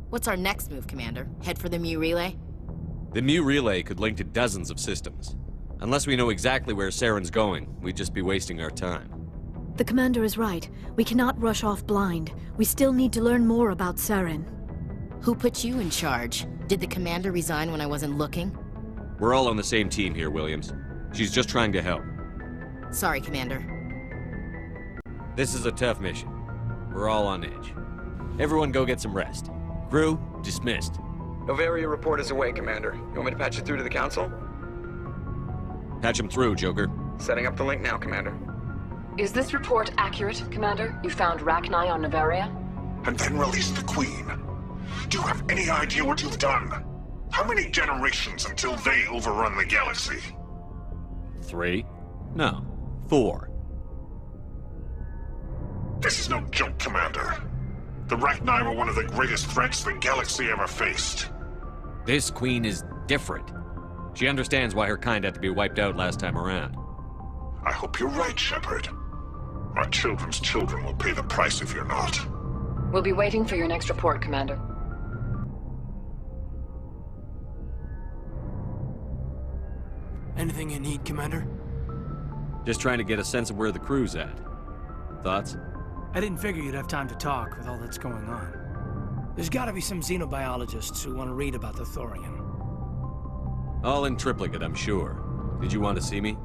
What's our next move, Commander? Head for the Mu Relay? The Mu Relay could link to dozens of systems. Unless we know exactly where Saren's going, we'd just be wasting our time. The Commander is right. We cannot rush off blind. We still need to learn more about Saren. Who put you in charge? Did the Commander resign when I wasn't looking? We're all on the same team here, Williams. She's just trying to help. Sorry, Commander. This is a tough mission. We're all on edge. Everyone go get some rest. Crew, dismissed. Novaria report is away, Commander. You want me to patch it through to the Council? Patch him through, Joker. Setting up the link now, Commander. Is this report accurate, Commander? You found Rachni on Novaria? And then released the Queen. Do you have any idea what you've done? How many generations until they overrun the galaxy? 3? No, 4. This is no joke, Commander. The Rachni were one of the greatest threats the galaxy ever faced. This Queen is different. She understands why her kind had to be wiped out last time around. I hope you're right, Shepard. Our children's children will pay the price if you're not. We'll be waiting for your next report, Commander. Anything you need, Commander? Just trying to get a sense of where the crew's at. Thoughts? I didn't figure you'd have time to talk with all that's going on. There's gotta be some xenobiologists who want to read about the Thorian. All in triplicate, I'm sure. Did you want to see me?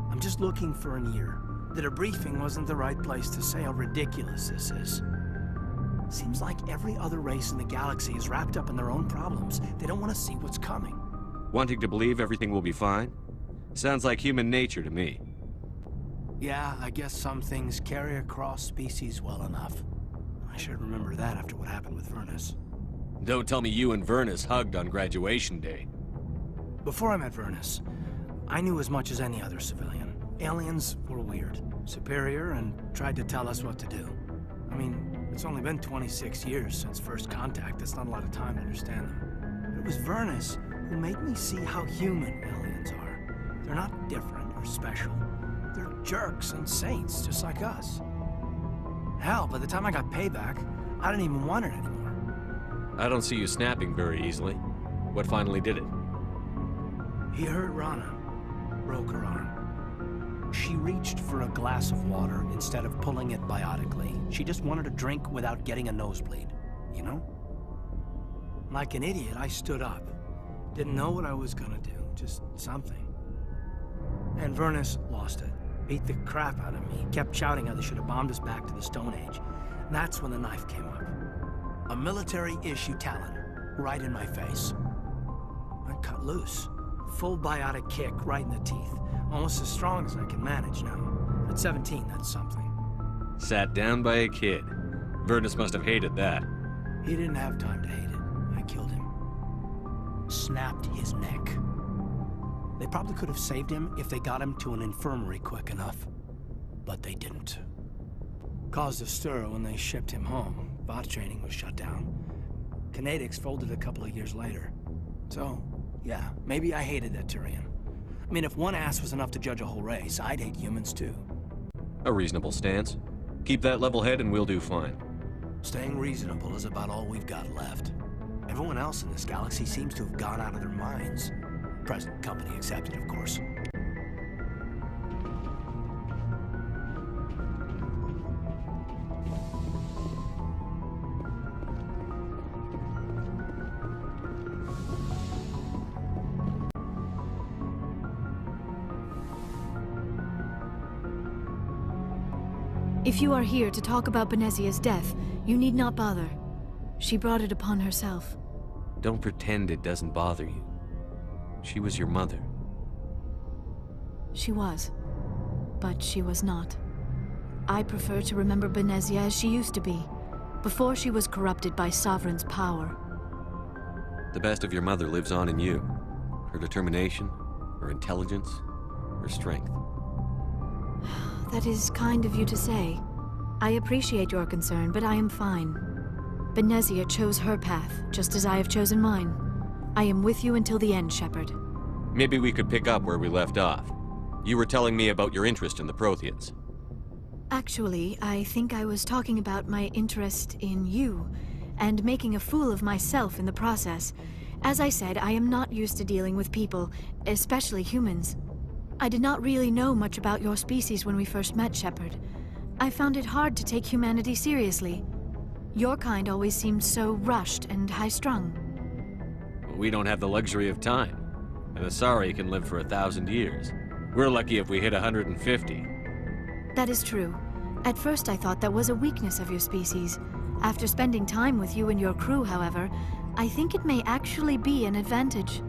I'm just looking for an ear. The debriefing wasn't the right place to say how ridiculous this is. Seems like every other race in the galaxy is wrapped up in their own problems. They don't want to see what's coming. Wanting to believe everything will be fine? Sounds like human nature to me. Yeah, I guess some things carry across species well enough. I should remember that after what happened with Vernus. Don't tell me you and Vernus hugged on graduation day. Before I met Vernus, I knew as much as any other civilian. Aliens were weird, superior, and tried to tell us what to do. I mean, it's only been 26 years since first contact. That's not a lot of time to understand them. It was Vernus who made me see how human aliens are. They're not different or special. They're jerks and saints, just like us. Hell, by the time I got payback, I didn't even want it anymore. I don't see you snapping very easily. What finally did it? He hurt Rana, broke her arm. She reached for a glass of water instead of pulling it biotically. She just wanted to drink without getting a nosebleed, you know? Like an idiot, I stood up. Didn't know what I was gonna do, just something. And Vernus lost it. Beat the crap out of me. Kept shouting how they should have bombed us back to the Stone Age. And that's when the knife came up. A military-issue talon, right in my face. I cut loose. Full biotic kick right in the teeth. Almost as strong as I can manage now. At 17, that's something. Sat down by a kid. Vernus must have hated that. He didn't have time to hate it. I killed him. Snapped his neck. They probably could have saved him if they got him to an infirmary quick enough. But they didn't. Caused a stir when they shipped him home. Bot training was shut down. Kinetics folded a couple of years later. So, yeah, maybe I hated that Turian. I mean, if one ass was enough to judge a whole race, I'd hate humans too. A reasonable stance. Keep that level head and we'll do fine. Staying reasonable is about all we've got left. Everyone else in this galaxy seems to have gone out of their minds. Present company accepted, of course. If you are here to talk about Benezia's death, you need not bother. She brought it upon herself. Don't pretend it doesn't bother you. She was your mother. She was. But she was not. I prefer to remember Benezia as she used to be, before she was corrupted by Sovereign's power. The best of your mother lives on in you. Her determination, her intelligence, her strength. That is kind of you to say. I appreciate your concern, but I am fine. Benezia chose her path, just as I have chosen mine. I am with you until the end, Shepard. Maybe we could pick up where we left off. You were telling me about your interest in the Protheans. Actually, I think I was talking about my interest in you, and making a fool of myself in the process. As I said, I am not used to dealing with people, especially humans. I did not really know much about your species when we first met, Shepard. I found it hard to take humanity seriously. Your kind always seemed so rushed and high-strung. We don't have the luxury of time. An Asari can live for 1,000 years. We're lucky if we hit 150. That is true. At first I thought that was a weakness of your species. After spending time with you and your crew, however, I think it may actually be an advantage.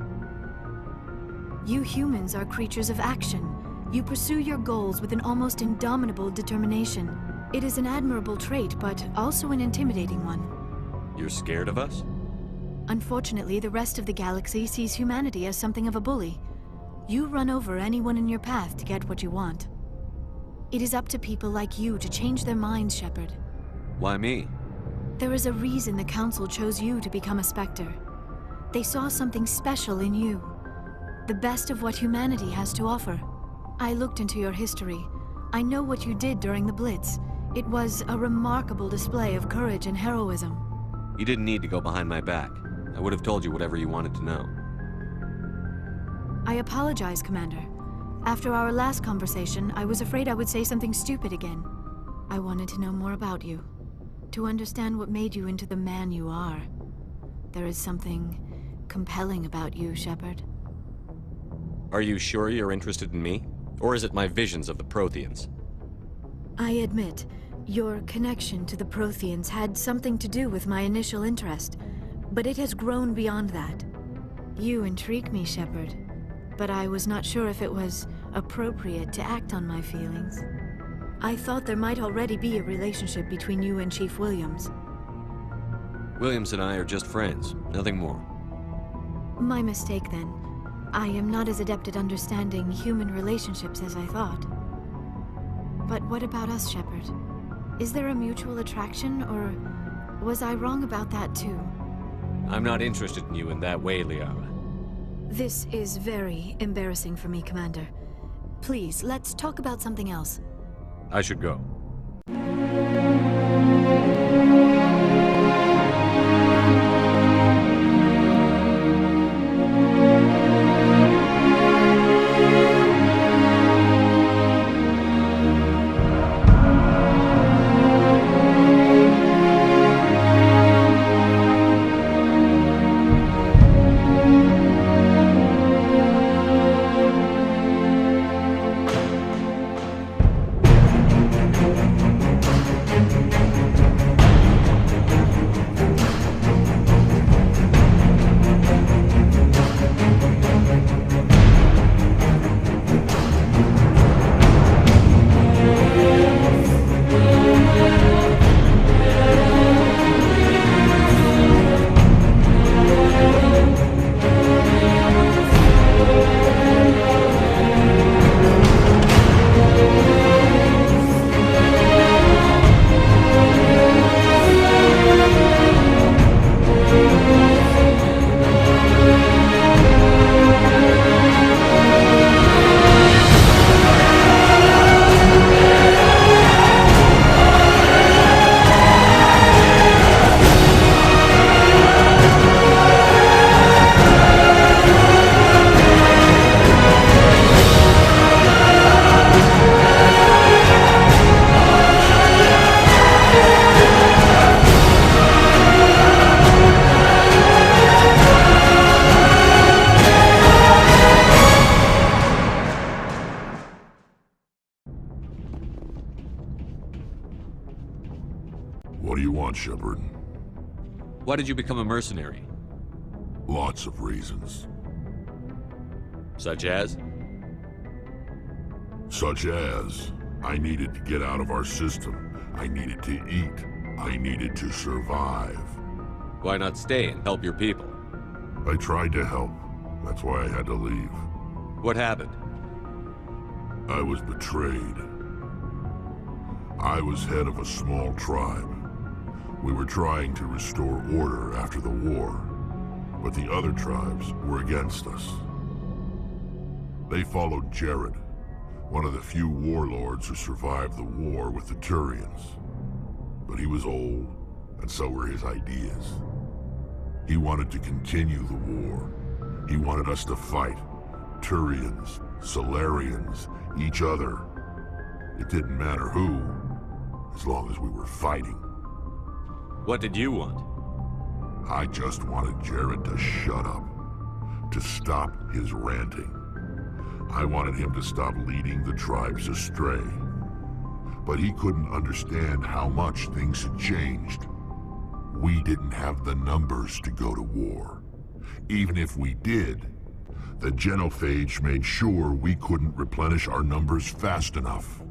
You humans are creatures of action. You pursue your goals with an almost indomitable determination. It is an admirable trait, but also an intimidating one. You're scared of us? Unfortunately, the rest of the galaxy sees humanity as something of a bully. You run over anyone in your path to get what you want. It is up to people like you to change their minds, Shepard. Why me? There is a reason the Council chose you to become a Spectre. They saw something special in you. The best of what humanity has to offer. I looked into your history. I know what you did during the Blitz. It was a remarkable display of courage and heroism. You didn't need to go behind my back. I would have told you whatever you wanted to know. I apologize, Commander. After our last conversation, I was afraid I would say something stupid again. I wanted to know more about you. To understand what made you into the man you are. There is something compelling about you, Shepard. Are you sure you're interested in me? Or is it my visions of the Protheans? I admit, your connection to the Protheans had something to do with my initial interest, but it has grown beyond that. You intrigue me, Shepard, but I was not sure if it was appropriate to act on my feelings. I thought there might already be a relationship between you and Chief Williams. Williams and I are just friends, nothing more. My mistake, then. I am not as adept at understanding human relationships as I thought. But what about us, Shepard? Is there a mutual attraction, or was I wrong about that too? I'm not interested in you in that way, Liara. This is very embarrassing for me, Commander. Please, let's talk about something else. I should go. What do you want, Shepard? Why did you become a mercenary? Lots of reasons. Such as? Such as, I needed to get out of our system. I needed to eat. I needed to survive. Why not stay and help your people? I tried to help. That's why I had to leave. What happened? I was betrayed. I was head of a small tribe. We were trying to restore order after the war, but the other tribes were against us. They followed Jared, one of the few warlords who survived the war with the Turians. But he was old, and so were his ideas. He wanted to continue the war. He wanted us to fight. Turians, Solarians, each other. It didn't matter who, as long as we were fighting. What did you want? I just wanted Jared to shut up, to stop his ranting. I wanted him to stop leading the tribes astray. But he couldn't understand how much things had changed. We didn't have the numbers to go to war. Even if we did, the genophage made sure we couldn't replenish our numbers fast enough.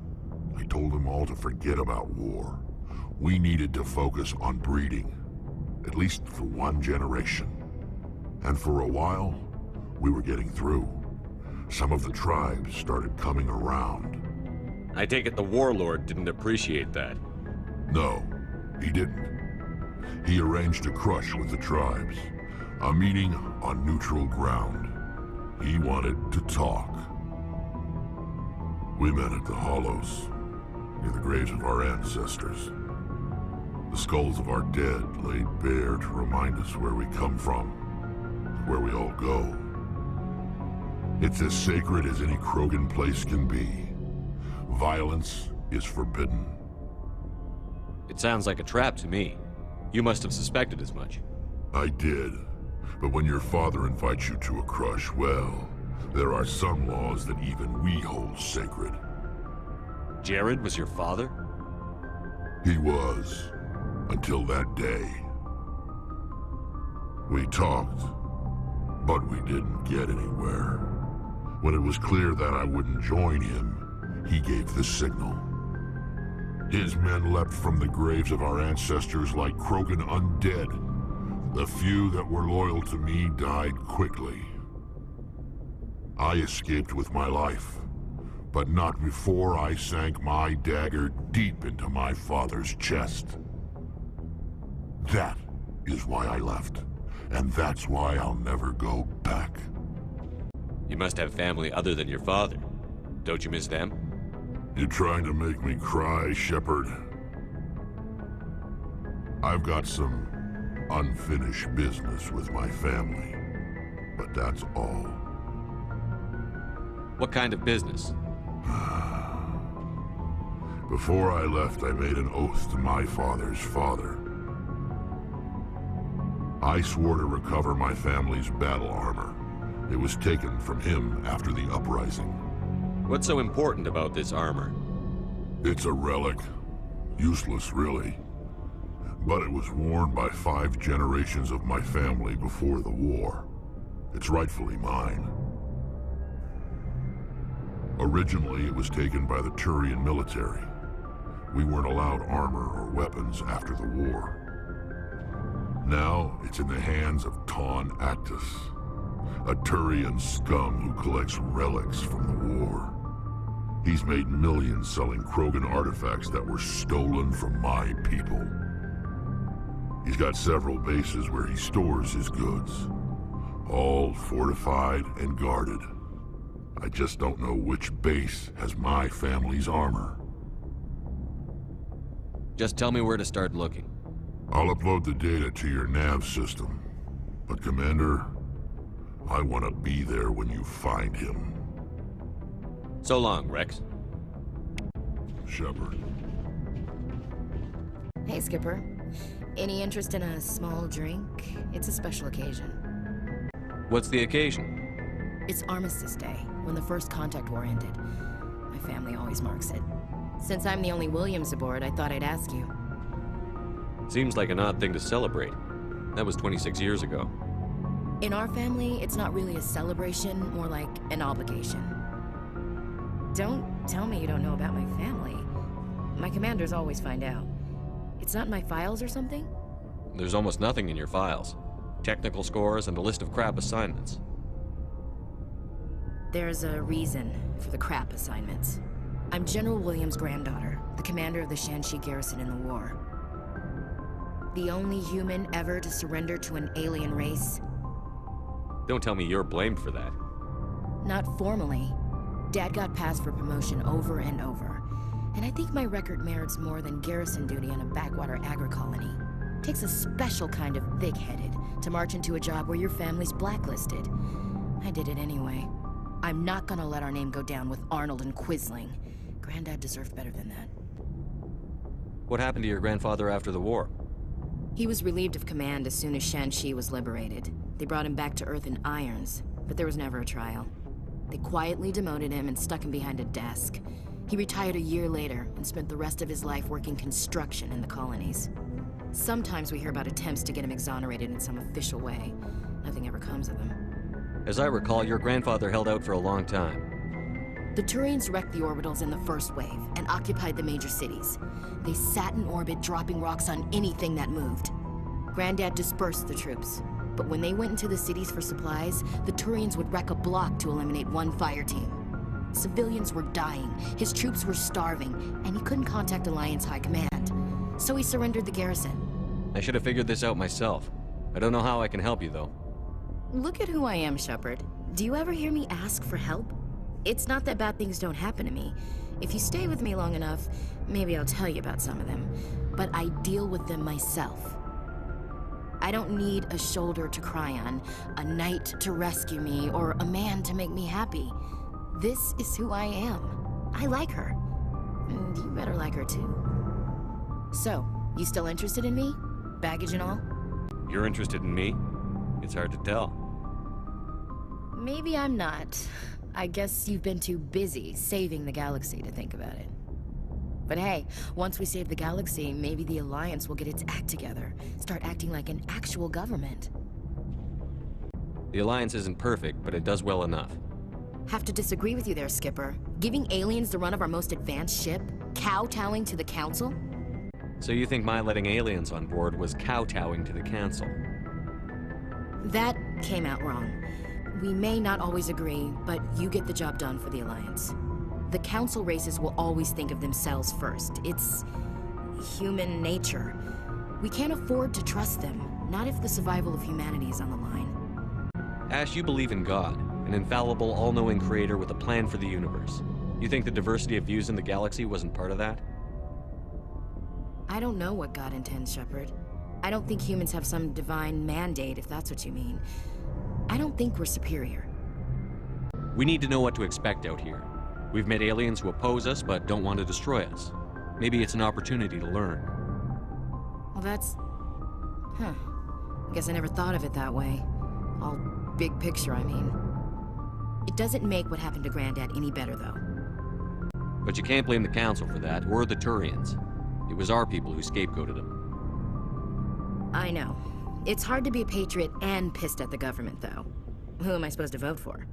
I told them all to forget about war. We needed to focus on breeding, at least for one generation. And for a while, we were getting through. Some of the tribes started coming around. I take it the warlord didn't appreciate that. No, he didn't. He arranged a crush with the tribes, a meeting on neutral ground. He wanted to talk. We met at the Hollows, near the graves of our ancestors. The skulls of our dead laid bare to remind us where we come from, where we all go. It's as sacred as any Krogan place can be. Violence is forbidden. It sounds like a trap to me. You must have suspected as much. I did. But when your father invites you to a crush, well, there are some laws that even we hold sacred. Jared was your father? He was, until that day. We talked, but we didn't get anywhere. When it was clear that I wouldn't join him, he gave the signal. His men leapt from the graves of our ancestors like Krogan undead. The few that were loyal to me died quickly. I escaped with my life, but not before I sank my dagger deep into my father's chest. That is why I left, and that's why I'll never go back. You must have family other than your father. Don't you miss them? You trying to make me cry, Shepard? I've got some unfinished business with my family, but that's all. What kind of business? Before I left, I made an oath to my father's father. I swore to recover my family's battle armor. It was taken from him after the uprising. What's so important about this armor? It's a relic. Useless, really. But it was worn by 5 generations of my family before the war. It's rightfully mine. Originally, it was taken by the Turian military. We weren't allowed armor or weapons after the war. Now, it's in the hands of Ton Actus, a Turian scum who collects relics from the war. He's made millions selling Krogan artifacts that were stolen from my people. He's got several bases where he stores his goods, all fortified and guarded. I just don't know which base has my family's armor. Just tell me where to start looking. I'll upload the data to your nav system. But Commander, I want to be there when you find him. So long, Rex. Shepard. Hey, Skipper. Any interest in a small drink? It's a special occasion. What's the occasion? It's Armistice Day, when the first contact war ended. My family always marks it. Since I'm the only Williams aboard, I thought I'd ask you. Seems like an odd thing to celebrate. That was 26 years ago. In our family, it's not really a celebration, more like an obligation. Don't tell me you don't know about my family. My commanders always find out. It's not in my files or something? There's almost nothing in your files. Technical scores and a list of crap assignments. There's a reason for the crap assignments. I'm General Williams' granddaughter, the commander of the Shanxi garrison in the war. The only human ever to surrender to an alien race. Don't tell me you're blamed for that. Not formally. Dad got passed for promotion over and over. And I think my record merits more than garrison duty on a backwater agri-colony. Takes a special kind of thick-headed to march into a job where your family's blacklisted. I did it anyway. I'm not gonna let our name go down with Arnold and Quisling. Granddad deserved better than that. What happened to your grandfather after the war? He was relieved of command as soon as Shanxi was liberated. They brought him back to Earth in irons, but there was never a trial. They quietly demoted him and stuck him behind a desk. He retired a year later and spent the rest of his life working construction in the colonies. Sometimes we hear about attempts to get him exonerated in some official way. Nothing ever comes of them. As I recall, your grandfather held out for a long time. The Turians wrecked the orbitals in the first wave and occupied the major cities. They sat in orbit, dropping rocks on anything that moved. Granddad dispersed the troops, but when they went into the cities for supplies, the Turians would wreck a block to eliminate one fire team. Civilians were dying, his troops were starving, and he couldn't contact Alliance High Command. So he surrendered the garrison. I should have figured this out myself. I don't know how I can help you, though. Look at who I am, Shepard. Do you ever hear me ask for help? It's not that bad things don't happen to me. If you stay with me long enough, maybe I'll tell you about some of them. But I deal with them myself. I don't need a shoulder to cry on, a knight to rescue me, or a man to make me happy. This is who I am. I like her. And you better like her too. So, you still interested in me? Baggage and all? You're interested in me? It's hard to tell. Maybe I'm not. I guess you've been too busy saving the galaxy to think about it. But hey, once we save the galaxy, maybe the Alliance will get its act together. Start acting like an actual government. The Alliance isn't perfect, but it does well enough. Have to disagree with you there, Skipper. Giving aliens the run of our most advanced ship? Kowtowing to the Council? So you think my letting aliens on board was kowtowing to the Council? That came out wrong. We may not always agree, but you get the job done for the Alliance. The Council races will always think of themselves first. It's human nature. We can't afford to trust them, not if the survival of humanity is on the line. Ash, you believe in God, an infallible, all-knowing creator with a plan for the universe. You think the diversity of views in the galaxy wasn't part of that? I don't know what God intends, Shepard. I don't think humans have some divine mandate, if that's what you mean. I don't think we're superior. We need to know what to expect out here. We've met aliens who oppose us but don't want to destroy us. Maybe it's an opportunity to learn. Well, that's... I guess I never thought of it that way. All big picture, I mean. It doesn't make what happened to Granddad any better, though. But you can't blame the Council for that, or the Turians. It was our people who scapegoated him. I know. It's hard to be a patriot and pissed at the government, though. Who am I supposed to vote for?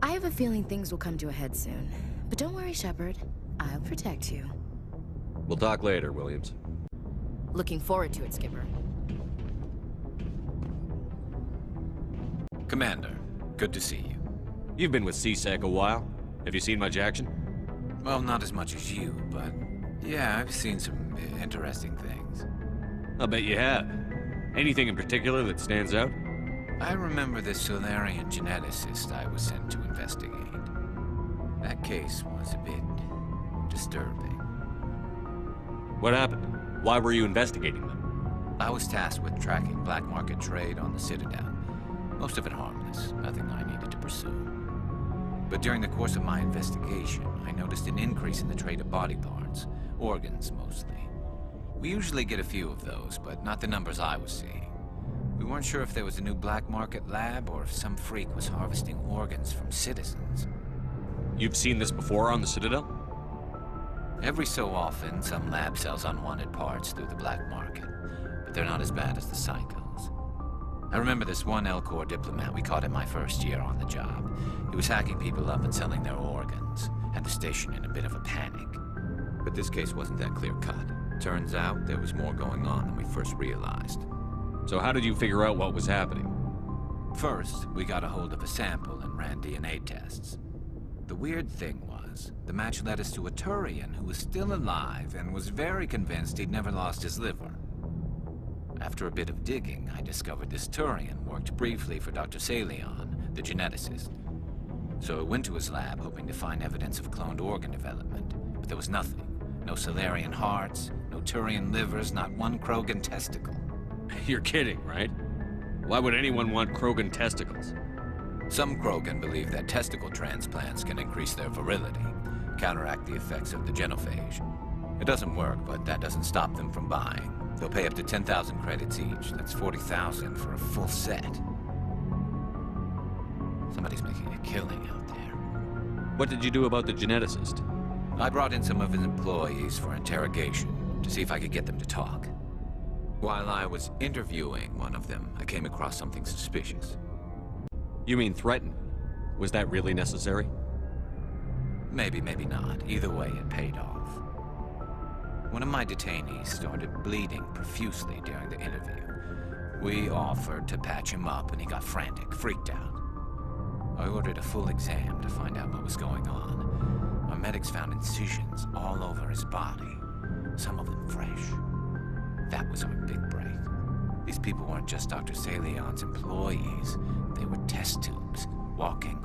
I have a feeling things will come to a head soon. But don't worry, Shepard. I'll protect you. We'll talk later, Williams. Looking forward to it, Skipper. Commander, good to see you. You've been with CSEC a while. Have you seen much action? Well, not as much as you, but yeah, I've seen some interesting things. I'll bet you have. Anything in particular that stands out? I remember this Solarian geneticist I was sent to investigate. That case was a bit disturbing. What happened? Why were you investigating them? I was tasked with tracking black market trade on the Citadel. Most of it harmless, nothing I needed to pursue. But during the course of my investigation, I noticed an increase in the trade of body parts, organs mostly. We usually get a few of those, but not the numbers I was seeing. We weren't sure if there was a new black market lab or if some freak was harvesting organs from citizens. You've seen this before on the Citadel? Every so often, some lab sells unwanted parts through the black market, but they're not as bad as the psychos. I remember this one L-Corps diplomat we caught in my first year on the job. He was hacking people up and selling their organs, had the station in a bit of a panic. But this case wasn't that clear-cut. Turns out there was more going on than we first realized. So how did you figure out what was happening? First, we got a hold of a sample and ran DNA tests. The weird thing was, the match led us to a Turian who was still alive and was very convinced he'd never lost his liver. After a bit of digging, I discovered this Turian worked briefly for Dr. Salion, the geneticist. So I went to his lab hoping to find evidence of cloned organ development, but there was nothing. No Solarian hearts, no Turian livers, not one Krogan testicle. You're kidding, right? Why would anyone want Krogan testicles? Some Krogan believe that testicle transplants can increase their virility, counteract the effects of the genophage. It doesn't work, but that doesn't stop them from buying. They'll pay up to 10,000 credits each. That's 40,000 for a full set. Somebody's making a killing out there. What did you do about the geneticist? I brought in some of his employees for interrogation, to see if I could get them to talk. While I was interviewing one of them, I came across something suspicious. You mean threaten? Was that really necessary? Maybe, maybe not. Either way, it paid off. One of my detainees started bleeding profusely during the interview. We offered to patch him up, and he got frantic, freaked out. I ordered a full exam to find out what was going on. Our medics found incisions all over his body, some of them fresh. That was our big break. These people weren't just Dr. Salion's employees. They were test tubes. Walking,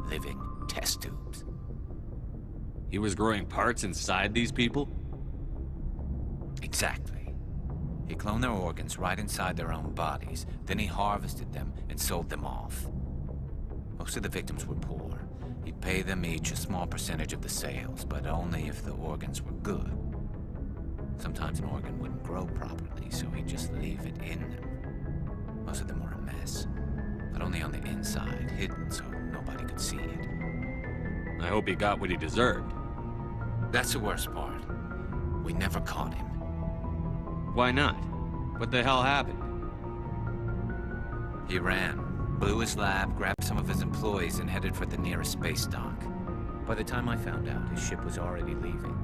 living test tubes. He was growing parts inside these people? Exactly. He cloned their organs right inside their own bodies. Then he harvested them and sold them off. Most of the victims were poor. He'd pay them each a small percentage of the sales, but only if the organs were good. Sometimes an organ wouldn't grow properly, so he'd just leave it in them. Most of them were a mess, but only on the inside, hidden so nobody could see it. I hope he got what he deserved. That's the worst part. We never caught him. Why not? What the hell happened? He ran, blew his lab, grabbed some of his employees, and headed for the nearest space dock. By the time I found out, his ship was already leaving.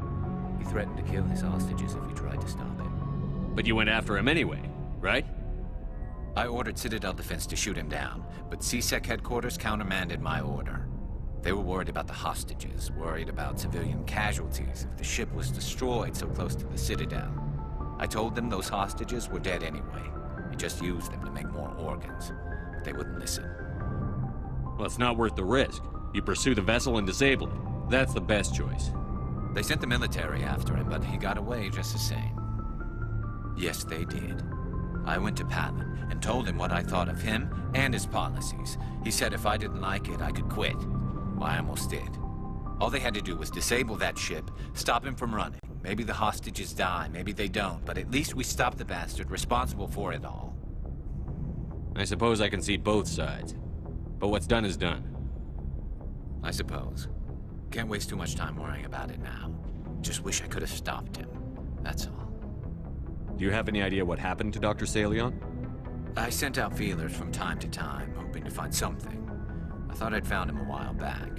He threatened to kill his hostages if we tried to stop him. But you went after him anyway, right? I ordered Citadel Defense to shoot him down, but CSEC headquarters countermanded my order. They were worried about the hostages, worried about civilian casualties if the ship was destroyed so close to the Citadel. I told them those hostages were dead anyway. We just used them to make more organs. But they wouldn't listen. Well, it's not worth the risk. You pursue the vessel and disable it. That's the best choice. They sent the military after him, but he got away just the same. Yes, they did. I went to Palin and told him what I thought of him and his policies. He said if I didn't like it, I could quit. Well, I almost did. All they had to do was disable that ship, stop him from running. Maybe the hostages die, maybe they don't, but at least we stopped the bastard responsible for it all. I suppose I can see both sides. But what's done is done. I suppose. Can't waste too much time worrying about it now. Just wish I could have stopped him. That's all. Do you have any idea what happened to Dr. Salion? I sent out feelers from time to time, hoping to find something. I thought I'd found him a while back.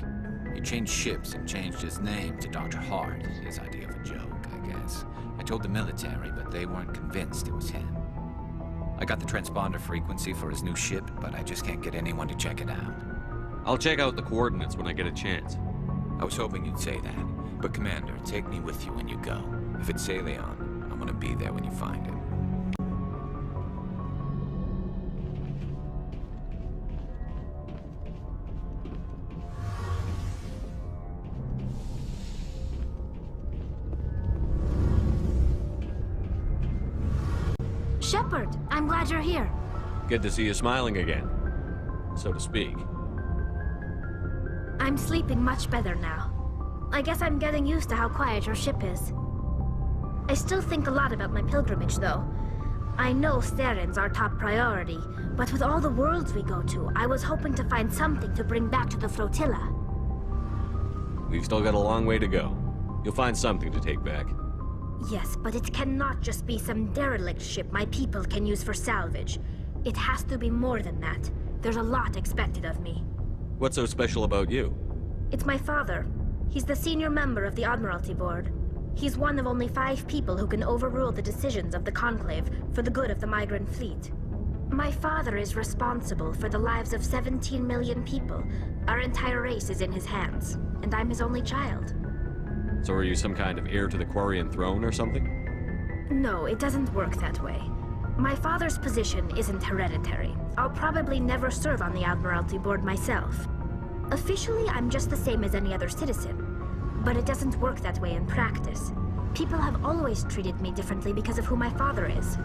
He changed ships and changed his name to Dr. Hart, his idea of a joke, I guess. I told the military, but they weren't convinced it was him. I got the transponder frequency for his new ship, but I just can't get anyone to check it out. I'll check out the coordinates when I get a chance. I was hoping you'd say that. But Commander, take me with you when you go. If it's Salion, I'm gonna be there when you find him. Shepard, I'm glad you're here. Good to see you smiling again, so to speak. I'm sleeping much better now. I guess I'm getting used to how quiet your ship is. I still think a lot about my pilgrimage, though. I know Theron's our top priority, but with all the worlds we go to, I was hoping to find something to bring back to the flotilla. We've still got a long way to go. You'll find something to take back. Yes, but it cannot just be some derelict ship my people can use for salvage. It has to be more than that. There's a lot expected of me. What's so special about you? It's my father. He's the senior member of the Admiralty Board. He's one of only 5 people who can overrule the decisions of the Conclave for the good of the migrant fleet. My father is responsible for the lives of 17 million people. Our entire race is in his hands, and I'm his only child. So are you some kind of heir to the Quarian throne or something? No, it doesn't work that way. My father's position isn't hereditary. I'll probably never serve on the Admiralty Board myself. Officially, I'm just the same as any other citizen. But it doesn't work that way in practice. People have always treated me differently because of who my father is.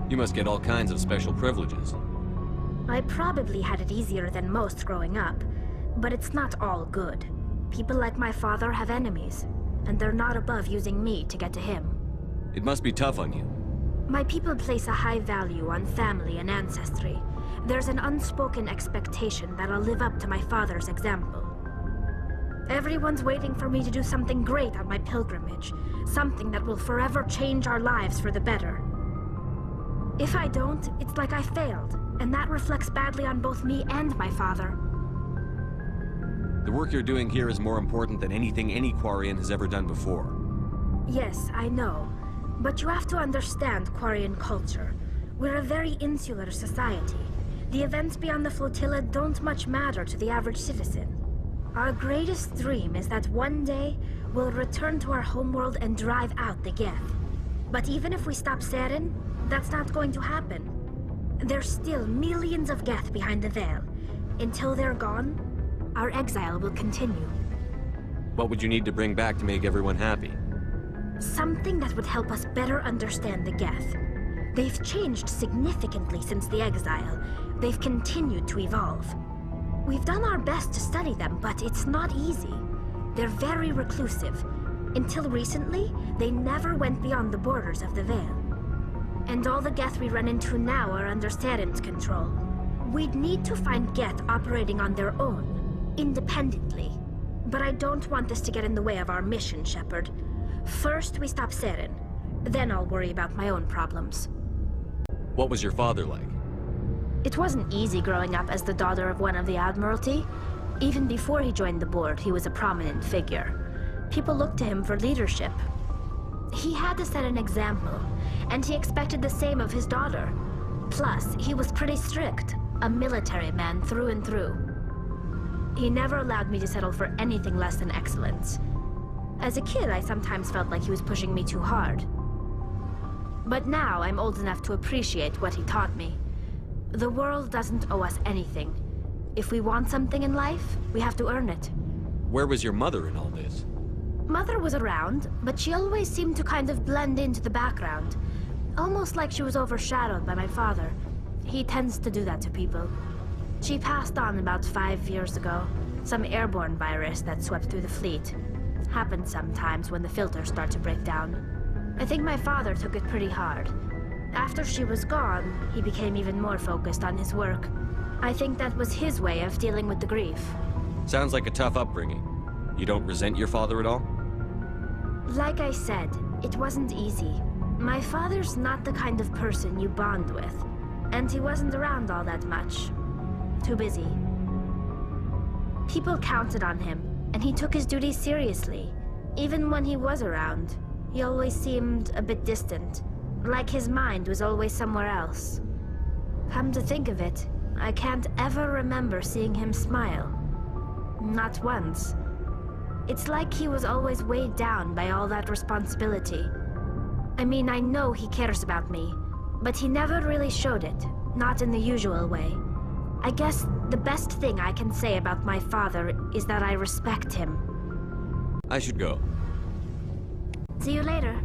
You must get all kinds of special privileges. I probably had it easier than most growing up, but it's not all good. People like my father have enemies, and they're not above using me to get to him. It must be tough on you. My people place a high value on family and ancestry. There's an unspoken expectation that I'll live up to my father's example. Everyone's waiting for me to do something great on my pilgrimage, something that will forever change our lives for the better. If I don't, it's like I failed, and that reflects badly on both me and my father. The work you're doing here is more important than anything any Quarian has ever done before. Yes, I know. But you have to understand Quarian culture. We're a very insular society. The events beyond the flotilla don't much matter to the average citizen. Our greatest dream is that one day, we'll return to our homeworld and drive out the Geth. But even if we stop Seren, that's not going to happen. There's still millions of Geth behind the veil. Until they're gone, our exile will continue. What would you need to bring back to make everyone happy? Something that would help us better understand the Geth. They've changed significantly since the exile. They've continued to evolve. We've done our best to study them, but it's not easy. They're very reclusive. Until recently, they never went beyond the borders of the Veil. And all the Geth we run into now are under Seren's control. We'd need to find Geth operating on their own, independently. But I don't want this to get in the way of our mission, Shepard. First, we stop Seren. Then I'll worry about my own problems. What was your father like? It wasn't easy growing up as the daughter of one of the Admiralty. Even before he joined the board, he was a prominent figure. People looked to him for leadership. He had to set an example, and he expected the same of his daughter. Plus, he was pretty strict, a military man through and through. He never allowed me to settle for anything less than excellence. As a kid, I sometimes felt like he was pushing me too hard. But now I'm old enough to appreciate what he taught me. The world doesn't owe us anything. If we want something in life, we have to earn it. Where was your mother in all this? Mother was around, but she always seemed to kind of blend into the background. Almost like she was overshadowed by my father. He tends to do that to people. She passed on about 5 years ago. Some airborne virus that swept through the fleet. Happens sometimes when the filters start to break down. I think my father took it pretty hard. After she was gone, he became even more focused on his work. I think that was his way of dealing with the grief. Sounds like a tough upbringing. You don't resent your father at all? Like I said, it wasn't easy. My father's not the kind of person you bond with, and he wasn't around all that much. Too busy. People counted on him, and he took his duties seriously. Even when he was around, he always seemed a bit distant. Like his mind was always somewhere else. Come to think of it, I can't ever remember seeing him smile. Not once. It's like he was always weighed down by all that responsibility. I mean, I know he cares about me, but he never really showed it, not in the usual way. I guess the best thing I can say about my father is that I respect him. I should go. See you later.